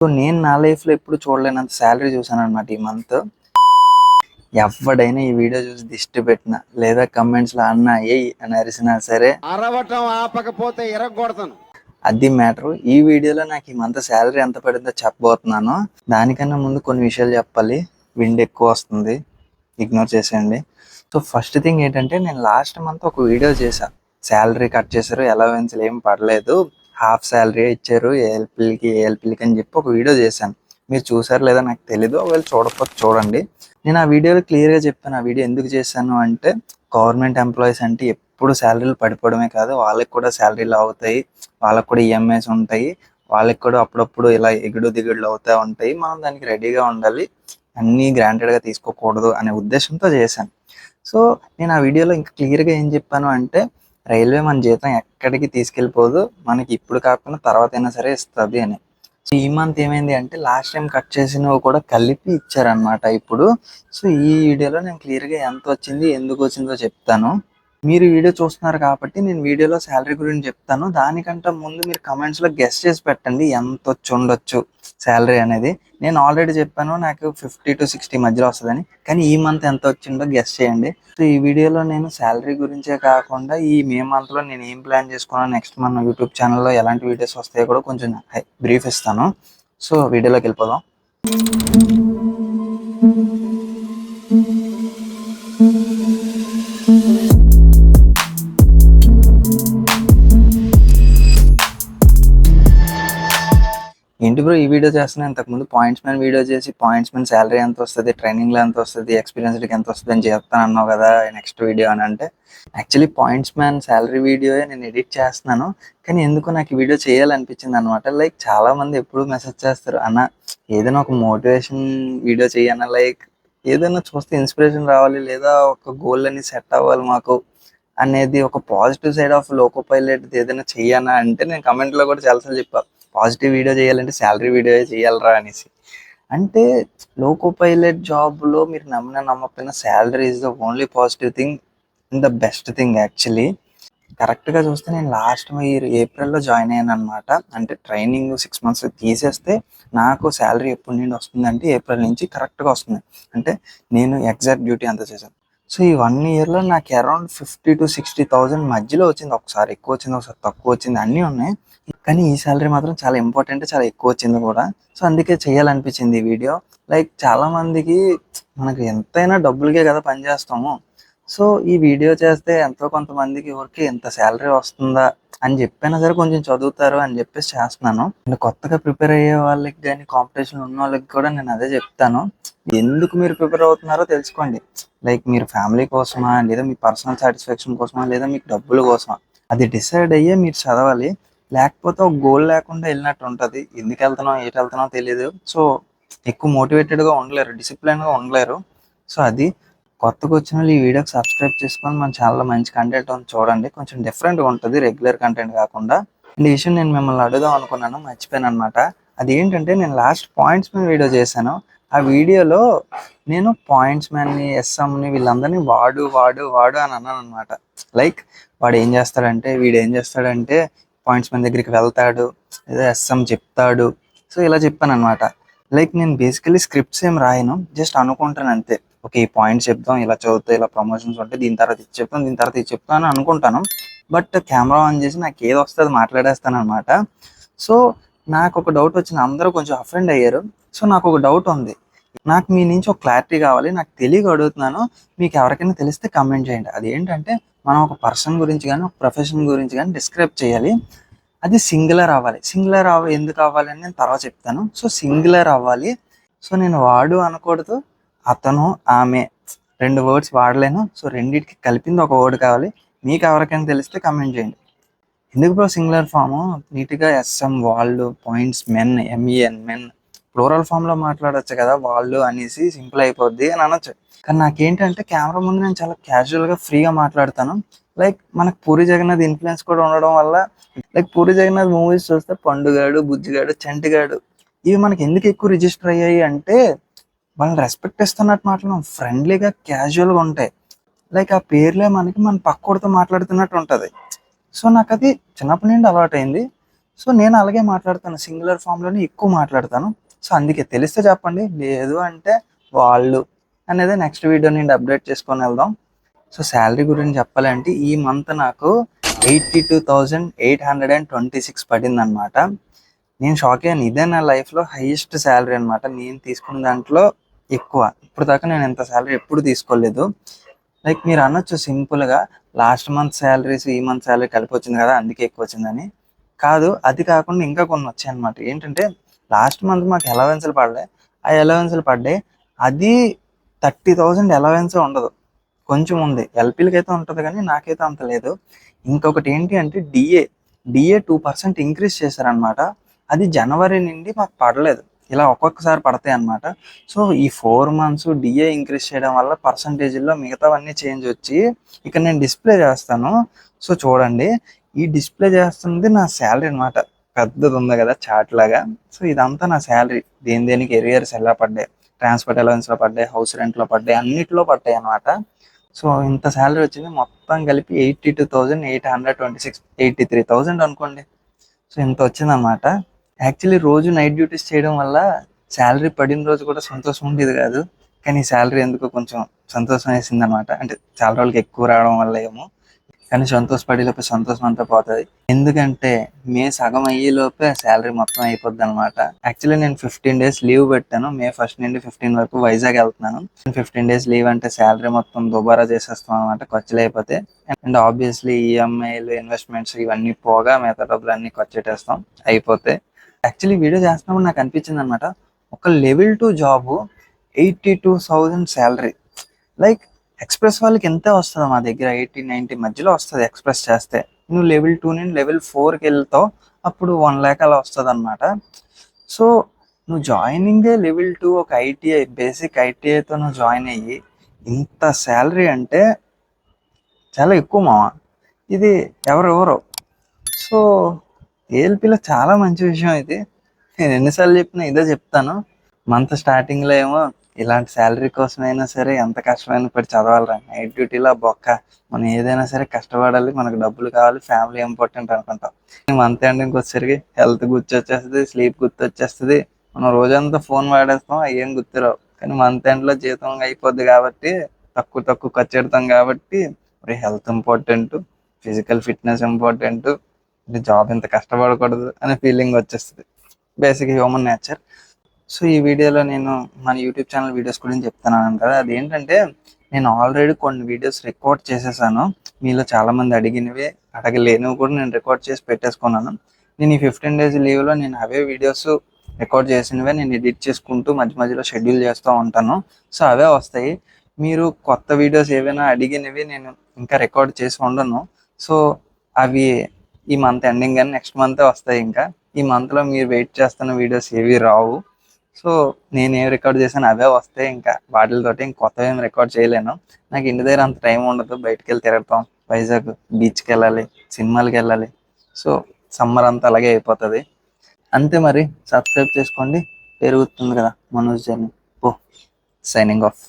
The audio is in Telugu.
సో నేను నా లైఫ్లో ఎప్పుడు చూడలేనంత శాలరీ చూసాను అనమాట ఈ మంత్. ఎవడైనా ఈ వీడియో చూసి దిష్టి పెట్టినా లేదా కమెంట్స్లో అన్నా ఏయ్ అని అరిసినా సరే అరవటం ఆపకపోతే ఎరగొడతాను. అది మ్యాటర్. ఈ వీడియోలో నాకు ఈ మంత్ శాలరీ ఎంత పడిందో చెప్పబోతున్నాను. దానికన్నా ముందు కొన్ని విషయాలు చెప్పాలి. విండ్ ఎక్కువ వస్తుంది, ఇగ్నోర్ చేసేయండి. సో ఫస్ట్ థింగ్ ఏంటంటే, నేను లాస్ట్ మంత్ ఒక వీడియో చేశాను. శాలరీ కట్ చేశారు, అలవెన్స్లు ఏం పడలేదు, హాఫ్ శాలరీ ఇచ్చారు ఏఎల్పిలకి అని చెప్పి ఒక వీడియో చేశాను. మీరు చూసారు లేదా నాకు తెలీదు, ఒకవేళ చూడకపోతే చూడండి. నేను ఆ వీడియోలో క్లియర్గా చెప్పాను. ఆ వీడియో ఎందుకు చేశాను అంటే, గవర్నమెంట్ ఎంప్లాయీస్ అంటే ఎప్పుడు శాలరీలు పడిపోవడమే కాదు, వాళ్ళకి కూడా శాలరీలు అవుతాయి, వాళ్ళకి కూడా ఈఎంఐస్ ఉంటాయి, వాళ్ళకి కూడా అప్పుడప్పుడు ఇలా ఎగుడు దిగుడులు అవుతూ ఉంటాయి. మనం దానికి రెడీగా ఉండాలి, అన్నీ గ్రాంటెడ్గా తీసుకోకూడదు అనే ఉద్దేశంతో చేశాను. సో నేను ఆ వీడియోలో ఇంకా క్లియర్గా ఏం చెప్పాను అంటే, రైల్వే మన జీతం ఎక్కడికి తీసుకెళ్ళిపోదు, మనకి ఇప్పుడు కాకుండా తర్వాత అయినా సరే ఇస్తుంది అని. సో ఈ మంత్ ఏమైంది అంటే, లాస్ట్ టైం కట్ చేసినవి కూడా కలిపి ఇచ్చారనమాట ఇప్పుడు. సో ఈ వీడియోలో నేను క్లియర్గా ఎంత వచ్చింది, ఎందుకు వచ్చిందో చెప్తాను. మీరు వీడియో చూస్తున్నారు కాబట్టి నేను వీడియోలో శాలరీ గురించి చెప్తాను. దానికంటే ముందు మీరు కమెంట్స్లో గెస్ చేసి పెట్టండి ఎంత వచ్చి ఉండొచ్చు శాలరీ అనేది. నేను ఆల్రెడీ చెప్పాను నాకు 50 to 60 మధ్యలో వస్తుందని, కానీ ఈ మంత్ ఎంత వచ్చిందో గెస్ చేయండి. సో ఈ వీడియోలో నేను శాలరీ గురించే కాకుండా ఈ మే మంత్లో నేను ఏం ప్లాన్ చేసుకున్నాను, నెక్స్ట్ మన యూట్యూబ్ ఛానల్లో ఎలాంటి వీడియోస్ వస్తాయో కూడా కొంచెం బ్రీఫ్ ఇస్తాను. సో వీడియోలోకి వెళ్ళిపోదాం. ఏంటి బ్రో ఈ వీడియో చేస్తున్నా, ఇంతకుముందు పాయింట్స్ మ్యాన్ వీడియో చేసి పాయింట్స్ మ్యాన్ శాలరీ ఎంత వస్తుంది, ట్రైనింగ్లో ఎంత వస్తుంది, ఎక్స్పీరియన్స్డ్కి ఎంత వస్తుంది అని చెప్తాను అన్నావు కదా నెక్స్ట్ వీడియో అని అంటే, యాక్చువల్లీ పాయింట్స్ మ్యాన్ శాలరీ వీడియోయే నేను ఎడిట్ చేస్తున్నాను. కానీ ఎందుకు నాకు ఈ వీడియో చేయాలనిపించింది అనమాట. లైక్ చాలామంది ఎప్పుడు మెసేజ్ చేస్తారు, అన్న ఏదైనా ఒక మోటివేషన్ వీడియో చేయన్న, లైక్ ఏదైనా చూస్తే ఇన్స్పిరేషన్ రావాలి, లేదా ఒక గోల్ అని సెట్ అవ్వాలి మాకు అనేది, ఒక positive side of loco pilot ఏదైనా చెయ్యనా అంటే, నేను కమెంట్లో కూడా చాలాసార్లు చెప్పాను, పాజిటివ్ వీడియో చేయాలంటే శాలరీ వీడియో చేయాలరా అనేసి. అంటే లోకో పైలట్ జాబ్లో మీరు నమ్మినా నమ్మకపోయినా salary is the only positive thing and the best thing actually. కరెక్ట్గా చూస్తే నేను లాస్ట్ ఇయర్ ఏప్రిల్లో జాయిన్ అయ్యాను అనమాట. అంటే ట్రైనింగ్ 6 months తీసేస్తే నాకు శాలరీ ఎప్పటి నుండి వస్తుందంటే ఏప్రిల్ నుంచి కరెక్ట్గా వస్తుంది. అంటే నేను ఎగ్జాక్ట్ డ్యూటీ అంతా చేశాను. సో ఈ 1 yearలో నాకు అరౌండ్ 50 to 60,000 మధ్యలో వచ్చింది. ఒకసారి ఎక్కువ వచ్చింది, ఒకసారి తక్కువ వచ్చింది, అన్నీ ఉన్నాయి. కానీ ఈ శాలరీ మాత్రం చాలా ఇంపార్టెంట్, చాలా ఎక్కువ వచ్చింది కూడా. సో అందుకే చేయాలనిపించింది ఈ వీడియో. లైక్ చాలామందికి మనకు ఎంతైనా డబ్బులకే కదా పనిచేస్తాము. సో ఈ వీడియో చేస్తే ఎంతో కొంతమందికి ఎవరికి ఎంత శాలరీ వస్తుందా అని చెప్పైనా సరే కొంచెం చదువుతారు అని చెప్పేసి చేస్తున్నాను. అండ్ కొత్తగా ప్రిపేర్ అయ్యే వాళ్ళకి కానీ, కాంపిటీషన్ ఉన్న వాళ్ళకి కూడా నేను అదే చెప్తాను, ఎందుకు మీరు ప్రిపేర్ అవుతున్నారో తెలుసుకోండి. లైక్ మీరు ఫ్యామిలీ కోసమా, లేదా మీ పర్సనల్ సాటిస్ఫాక్షన్ కోసమా, లేదా మీకు డబ్బుల కోసమా, అది డిసైడ్ అయ్యే మీరు చదవాలి. లేకపోతే ఒక గోల్ లేకుండా వెళ్ళినట్టు ఉంటుంది. ఎందుకు వెళ్తున్నాం, ఏటి వెళ్తున్నాం తెలియదు. సో ఎక్కువ మోటివేటెడ్గా ఉండలేరు, డిసిప్లిన్గా ఉండలేరు. సో అది కొత్తగా వచ్చిన వాళ్ళు ఈ వీడియోకి సబ్స్క్రైబ్ చేసుకొని మన ఛానల్లో మంచి కంటెంట్ ఉంది చూడండి. కొంచెం డిఫరెంట్గా ఉంటుంది, రెగ్యులర్ కంటెంట్ కాకుండా. అండ్ ఈ విషయం నేను మిమ్మల్ని అడుగుదాం అనుకున్నాను, మర్చిపోయాను అనమాట. అది ఏంటంటే, నేను లాస్ట్ పాయింట్స్ మ్యాన్ వీడియో చేశాను. ఆ వీడియోలో నేను పాయింట్స్ మ్యాన్ని, ఎస్ఎంని వీళ్ళందరినీ వాడు వాడు వాడు అని అన్నాను అనమాట. లైక్ వాడు ఏం చేస్తాడంటే, వీడు ఏం చేస్తాడంటే పాయింట్స్ మ్యాన్ దగ్గరికి వెళ్తాడు, లేదా ఎస్ఎం చెప్తాడు. సో ఇలా చెప్పాను అనమాట. లైక్ నేను బేసికలీ స్క్రిప్ట్స్ ఏం రాయను, జస్ట్ అనుకుంటాను అంతే. ఓకే ఈ పాయింట్స్ చెప్తాం, ఇలా చదివితే ఇలా ప్రమోషన్స్ ఉంటాయి, దీని తర్వాత ఇది చెప్తాం, దీని తర్వాత ఇది చెప్తాను అని అనుకుంటాను. బట్ కెమెరా ఆన్ చేసి నాకు ఏది వస్తే అది మాట్లాడేస్తాను అనమాట. సో నాకు ఒక డౌట్ వచ్చింది, అందరూ కొంచెం అఫెండ్ అయ్యారు. సో నాకు ఒక డౌట్ ఉంది, నాకు మీ నుంచి ఒక క్లారిటీ కావాలి, నాకు తెలియక అడుగుతున్నాను. మీకు ఎవరికైనా తెలిస్తే కమెంట్ చేయండి. అది ఏంటంటే, మనం ఒక పర్సన్ గురించి కానీ, ఒక ప్రొఫెషన్ గురించి కానీ డిస్క్రైబ్ చేయాలి. అది సింగులర్ అవ్వాలి. సింగులర్ ఎందుకు అవ్వాలి అని నేను తర్వాత చెప్తాను. సో సింగులర్ అవ్వాలి. సో నేను వాడు అనకూడదు, అతను, ఆమె 2 వర్డ్స్ వాడలేను. సో రెండింటికి కలిపింది ఒక వర్డ్ కావాలి. మీకు ఎవరికైనా తెలిస్తే కమెంట్ చేయండి. ఎందుకు బ్రో సింగులర్ ఫాము, నీట్గా ఎస్ఎం, వాళ్ళు, points men, M E N men, plural ఫామ్లో మాట్లాడచ్చు కదా, వాళ్ళు అనేసి సింపుల్ అయిపోద్ది అని అనొచ్చు. కానీ నాకేంటంటే, కెమెరా ముందు నేను చాలా క్యాజువల్గా ఫ్రీగా మాట్లాడతాను. లైక్ మనకు పూరి జగన్నాథ్ ఇన్ఫ్లుయెన్స్ కూడా ఉండడం వల్ల, లైక్ పూరి జగన్నాథ్ మూవీస్ చూస్తే పండుగాడు, బుజ్జిగాడు, చంటిగాడు, ఇవి మనకి ఎందుకు ఎక్కువ రిజిస్టర్ అయ్యాయి అంటే, వాళ్ళని రెస్పెక్ట్ ఇస్తున్నట్టు మాట్లాడడం, ఫ్రెండ్లీగా క్యాజువల్గా ఉంటాయి. లైక్ ఆ పేర్లే మనకి మన పక్కోడితో మాట్లాడుతున్నట్టు ఉంటుంది. సో నాకు అది చిన్నప్పటి నుండి అలవాటైంది. సో నేను అలాగే మాట్లాడతాను, సింగులర్ ఫామ్లోనే ఎక్కువ మాట్లాడతాను. సో అందుకే తెలిస్తే చెప్పండి, లేదు అంటే వాళ్ళు అనేది నెక్స్ట్ వీడియో నుండి అప్డేట్ చేసుకొని వెళ్దాం. సో శాలరీ గురించి చెప్పాలంటే ఈ మంత్ నాకు 82,826 పడింది అనమాట. నేను షాక్ అయ్యాను, ఇదే నా లైఫ్లో హైయెస్ట్ శాలరీ అనమాట. నేను తీసుకున్న దాంట్లో ఎక్కువ. ఇప్పుడు దాకా నేను ఇంత శాలరీ ఎప్పుడు తీసుకోలేదు. లైక్ మీరు అనొచ్చు సింపుల్గా, లాస్ట్ మంత్ శాలరీస్ ఈ మంత్ శాలరీ కలిపి వచ్చింది కదా అందుకే ఎక్కువ వచ్చిందని. కాదు, అది కాకుండా ఇంకా కొన్ని వచ్చాయి అనమాట. ఏంటంటే లాస్ట్ మంత్ మాకు అలవెన్స్లు పడ్డాయి. ఆ అలవెన్స్లు పడ్డాయి, అది 30,000 అలవెన్స్ ఉండదు, కొంచెం ఉంది. ఎల్పీలకి అయితే ఉంటుంది కానీ నాకైతే అంత లేదు. ఇంకొకటి ఏంటి అంటే డిఏ 2% ఇంక్రీజ్ చేశారనమాట. అది జనవరి నుండి మాకు పడలేదు, ఇలా ఒక్కొక్కసారి పడతాయి అన్నమాట. సో ఈ 4 months డిఏ ఇంక్రీజ్ చేయడం వల్ల పర్సంటేజ్లో మిగతావన్నీ చేంజ్ వచ్చి ఇక్కడ నేను డిస్ప్లే చేస్తాను. సో చూడండి, ఈ డిస్ప్లే చేస్తుంది నా శాలరీ అనమాట. పెద్దది ఉంది కదా చార్ట్ లాగా. సో ఇదంతా నా శాలరీ, దేనికి ఎరియర్స్ ఎలా పడ్డాయి, ట్రాన్స్పోర్ట్ అలవెన్స్లో పడ్డాయి, హౌస్ రెంట్లో పడ్డాయి, అన్నిట్లో పడ్డాయి అనమాట. సో ఇంత శాలరీ వచ్చింది, మొత్తం కలిపి 82,826, 83,000 అనుకోండి. సో ఇంత వచ్చిందనమాట. యాక్చువల్లీ రోజు నైట్ డ్యూటీస్ చేయడం వల్ల శాలరీ పడిన రోజు కూడా సంతోషం ఉండేది కాదు, కానీ శాలరీ ఎందుకో కొంచెం సంతోషం వేసింది అనమాట. అంటే చాలా రోజులకి ఎక్కువ రావడం వల్ల ఏమో, కానీ సంతోషపడేలోపే సంతోషం అంతా పోతుంది. ఎందుకంటే మే సగం అయ్యేలోపే శాలరీ మొత్తం అయిపోద్ది అనమాట. యాక్చువల్లీ నేను 15 days లీవ్ పెట్టాను, మే 1st నుండి 15 వరకు వైజాగ్ వెళ్తున్నాను. 15 days లీవ్ అంటే శాలరీ మొత్తం దుబారా చేసేస్తాం అనమాట, ఖర్చులు అయిపోతే. అండ్ ఆబ్వియస్లీ ఈఎంఐలు, ఇన్వెస్ట్మెంట్స్ ఇవన్నీ పోగా మిగతా డబ్బులు అన్ని ఖర్చు పెట్టేస్తాం, అయిపోతే. యాక్చువల్లీ వీడియో చేస్తున్నప్పుడు నాకు అనిపించింది అనమాట, ఒక level 2 job 82,000 salary. Like express వాళ్ళకి ఎంత వస్తుంది, మా దగ్గర 80-90 మధ్యలో వస్తుంది ఎక్స్ప్రెస్ చేస్తే. నువ్వు లెవెల్ 2 నుండి లెవెల్ 4కి వెళ్తావు, అప్పుడు 1 lakh అలా వస్తుంది అనమాట. సో నువ్వు జాయినింగే లెవెల్ 2, ఒక ఐటీఐ, బేసిక్ ఐటీఐతో నువ్వు జాయిన్ అయ్యి ఇంత శాలరీ అంటే చాలా ఎక్కువ మావా. ఇది ఎవరెవరో. సో ఏఎల్పిలో చాలా మంచి విషయం ఇది. నేను ఎన్నిసార్లు చెప్పినా ఇదే చెప్తాను. మంత్ స్టార్టింగ్లో ఏమో ఇలాంటి శాలరీ కోసమైనా సరే ఎంత కష్టమైనా పడి చదవాలరా, నైట్ డ్యూటీలో బొక్క, మనం ఏదైనా సరే కష్టపడాలి, మనకు డబ్బులు కావాలి, ఫ్యామిలీ ఇంపార్టెంట్ అనుకుంటాం. మంత్ ఎండింగ్కి వచ్చేసరికి హెల్త్ గుర్తొచ్చేస్తుంది, స్లీప్ గుర్తొచ్చేస్తుంది, మనం రోజంతా ఫోన్ వాడేస్తాం, అవి ఏం గుర్తురావు. కానీ మంత్ ఎండ్లో జీతం అయిపోద్ది కాబట్టి తక్కువ ఖర్చు పెడతాం కాబట్టి మరి health important, physical fitness important, job ఇంత కష్టపడకూడదు అనే ఫీలింగ్ వచ్చేస్తుంది. Basic human nature. సో ఈ వీడియోలో నేను మన యూట్యూబ్ ఛానల్ వీడియోస్ గురించి చెప్తున్నాను కదా, అదేంటంటే నేను ఆల్రెడీ కొన్ని వీడియోస్ రికార్డ్ చేసేసాను. మీలో చాలామంది అడగలేనివి కూడా నేను రికార్డ్ చేసి పెట్టేసుకున్నాను. నేను ఈ 15 days లీవ్లో నేను అవే వీడియోస్ రికార్డ్ చేసినవే నేను ఎడిట్ చేసుకుంటూ మధ్య మధ్యలో షెడ్యూల్ చేస్తూ ఉంటాను. సో అవే వస్తాయి. మీరు కొత్త వీడియోస్ ఏవైనా అడిగినవి నేను ఇంకా రికార్డ్ చేసి ఉండను. సో అవి ఈ మంత్ ఎండింగ్ కానీ నెక్స్ట్ మంతే వస్తాయి. ఇంకా ఈ మంత్లో మీరు వెయిట్ చేస్తున్న వీడియోస్ ఏవి రావు. సో నేను ఏం రికార్డ్ చేశాను అవే వస్తాయి. ఇంకా వాటితోటి కొత్తగా ఏం రికార్డ్ చేయలేను. నాకు ఇంటి దగ్గర అంత టైం ఉండదు, బయటకు వెళ్ళి తిరగటం, వైజాగ్ బీచ్కి వెళ్ళాలి, సినిమాలకి వెళ్ళాలి. సో సమ్మర్ అంతా అలాగే అయిపోతుంది. అంతే మరి, సబ్స్క్రైబ్ చేసుకోండి, పెరుగుతుంది కదా మనోజ్ జర్నీ. ఓ, సైనింగ్ ఆఫ్.